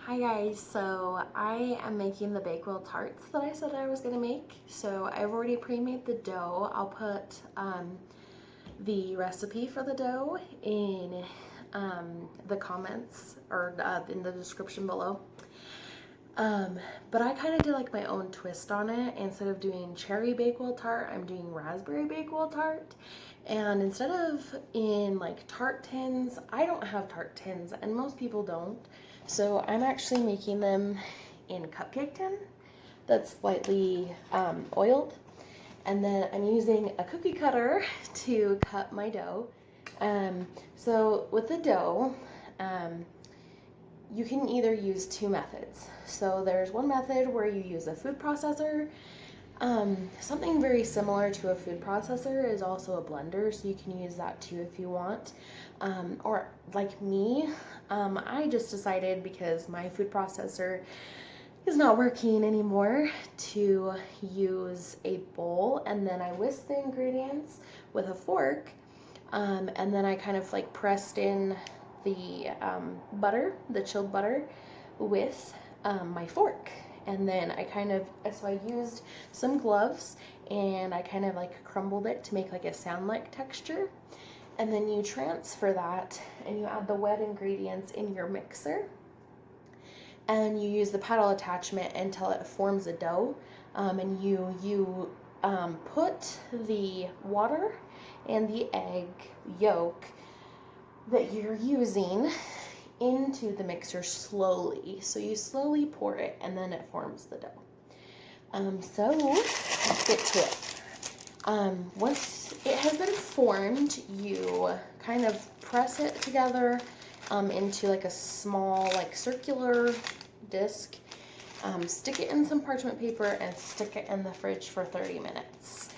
Hi guys, so I am making the Bakewell tarts that I said I was going to make. So I've already pre-made the dough. I'll put the recipe for the dough in the comments or in the description below. But I kind of did like my own twist on it. Instead of doing cherry Bakewell tart, I'm doing raspberry Bakewell tart. And instead of in like tart tins, I don't have tart tins and most people don't. So I'm actually making them in cupcake tin that's slightly oiled. And then I'm using a cookie cutter to cut my dough. So with the dough, you can either use two methods. So there's one method where you use a food processor. Something very similar to a food processor is also a blender, so you can use that too if you want. Or like me, I just decided because my food processor is not working anymore to use a bowl, and then I whisked the ingredients with a fork, and then I kind of like pressed in the butter, the chilled butter, with my fork. And then I used some gloves and I kind of like crumbled it to make like a sound-like texture. And then you transfer that and you add the wet ingredients in your mixer. And you use the paddle attachment until it forms a dough. And you put the water and the egg yolk that you're using into the mixer slowly. So you slowly pour it and then it forms the dough. So let's get to it. Once it has been formed, you kind of press it together into like a small like circular disc. Stick it in some parchment paper and stick it in the fridge for 30 minutes.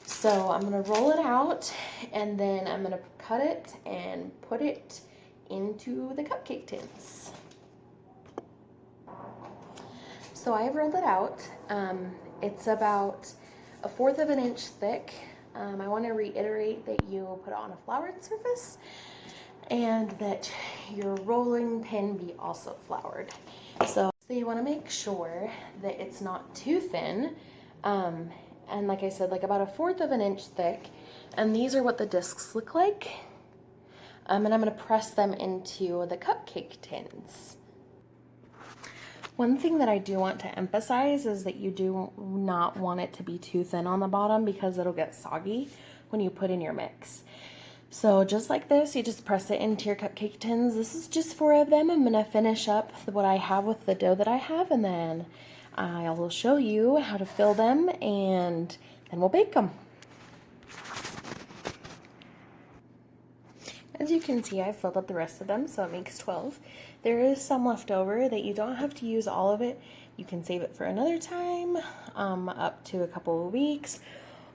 So I'm going to roll it out and then I'm going to cut it and put it into the cupcake tins. So I've rolled it out. It's about 1/4 of an inch thick. I want to reiterate that you put it on a floured surface and that your rolling pin be also floured. So you want to make sure that it's not too thin. And like I said, like about 1/4 of an inch thick. And these are what the discs look like. And I'm going to press them into the cupcake tins. One thing that I do want to emphasize is that you do not want it to be too thin on the bottom because it'll get soggy when you put in your mix. So just like this, you just press it into your cupcake tins. This is just 4 of them. I'm going to finish up what I have with the dough that I have, and then I will show you how to fill them and then we'll bake them. As you can see, I've filled up the rest of them, so it makes 12. There is some left over that you don't have to use all of it. You can save it for another time, up to a couple of weeks,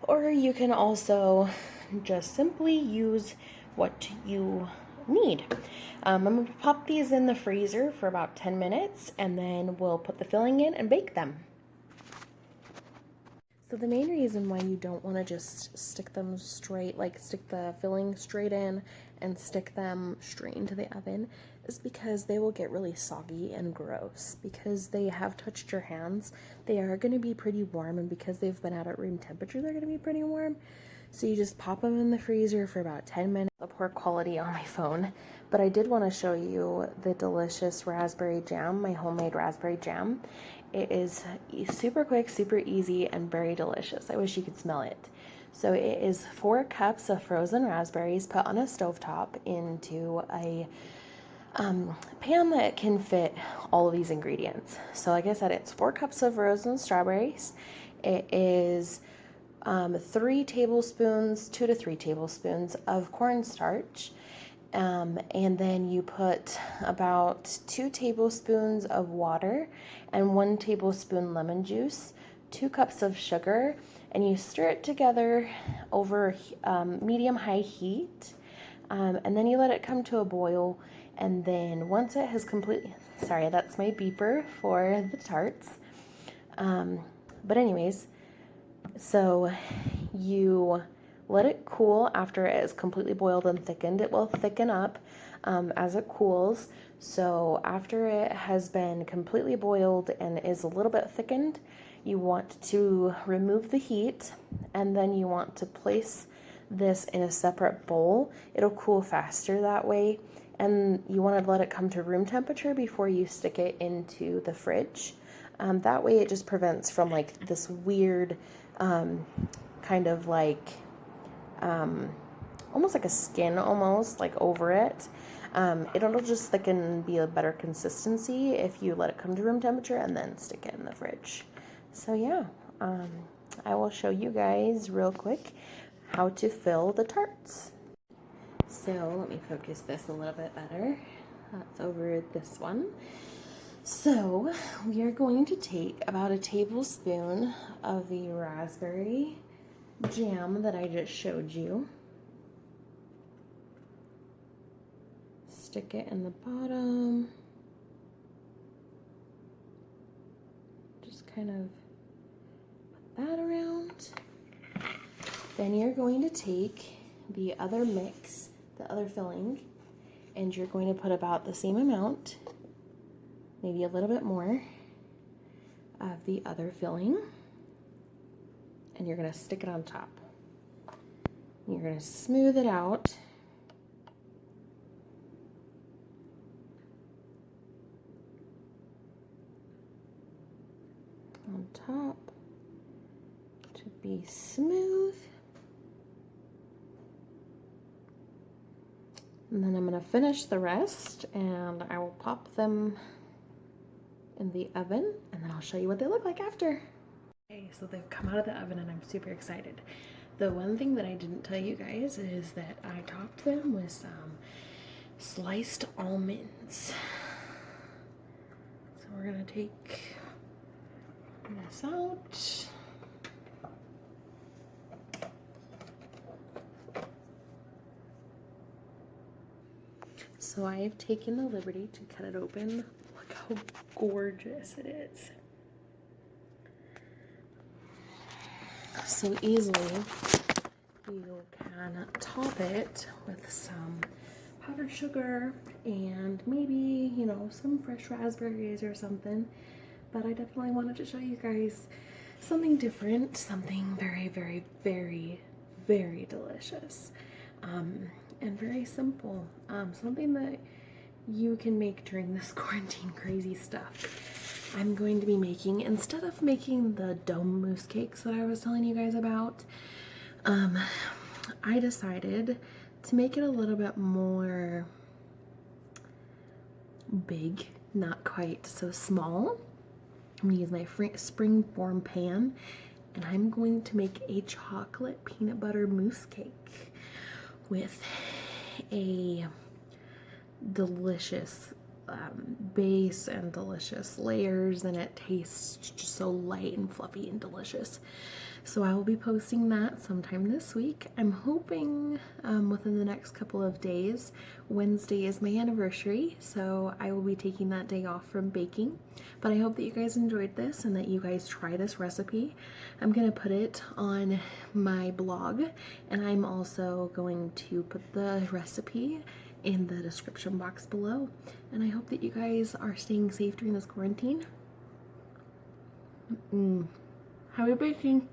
or you can also just simply use what you need. I'm going to pop these in the freezer for about 10 minutes, and then we'll put the filling in and bake them. So the main reason why you don't want to just stick them straight, like stick the filling straight in and stick them straight into the oven, is because they will get really soggy and gross. Because they have touched your hands, they are going to be pretty warm, and because they've been out at room temperature, they're going to be pretty warm. So you just pop them in the freezer for about 10 minutes. The poor quality on my phone, but I did want to show you the delicious raspberry jam, my homemade raspberry jam. It is super quick, super easy, and very delicious. I wish you could smell it. So it is 4 cups of frozen raspberries put on a stovetop into a pan that can fit all of these ingredients. So like I said, it's 4 cups of frozen strawberries. It is 3 tablespoons, 2 to 3 tablespoons of cornstarch. And then you put about 2 tablespoons of water and 1 tablespoon lemon juice, 2 cups of sugar, and you stir it together over medium-high heat. And then you let it come to a boil. And then once it has completely, sorry, that's my beeper for the tarts. But anyways, so you let it cool after it is completely boiled and thickened. It will thicken up. as it cools. So after it has been completely boiled and is a little bit thickened, you want to remove the heat, and then you want to place this in a separate bowl. It'll cool faster that way, and you want to let it come to room temperature before you stick it into the fridge. That way it just prevents from like this weird kind of like almost like a skin almost like over it. It'll just thicken and be a better consistency if you let it come to room temperature and then stick it in the fridge. So yeah, I will show you guys real quick how to fill the tarts. So let me focus this a little bit better. That's over this one. So we are going to take about a tablespoon of the raspberry jam that I just showed you. Stick it in the bottom. Just kind of put that around. Then you're going to take the other mix, the other filling, and you're going to put about the same amount, maybe a little bit more, of the other filling, and you're going to stick it on top. You're going to smooth it out. On top to be smooth. And then I'm going to finish the rest, and I will pop them in the oven, and then I'll show you what they look like after. Okay, so they've come out of the oven and I'm super excited. The one thing that I didn't tell you guys is that I topped them with some sliced almonds. So we're going to take this out. So I've taken the liberty to cut it open. Look how gorgeous it is. So easily you can top it with some powdered sugar and maybe, you know, some fresh raspberries or something. But I definitely wanted to show you guys something different, something very, very, very, very delicious, and very simple. Something that you can make during this quarantine crazy stuff. I'm going to be making, instead of making the dome mousse cakes that I was telling you guys about, I decided to make it a little bit more big, not quite so small. I'm going to use my springform pan, and I'm going to make a chocolate peanut butter mousse cake with a delicious base and delicious layers, and it tastes just so light and fluffy and delicious. So I will be posting that sometime this week. I'm hoping within the next couple of days. Wednesday is my anniversary, so I will be taking that day off from baking. But I hope that you guys enjoyed this and that you guys try this recipe. I'm going to put it on my blog, and I'm also going to put the recipe in the description box below. And I hope that you guys are staying safe during this quarantine. Happy baking!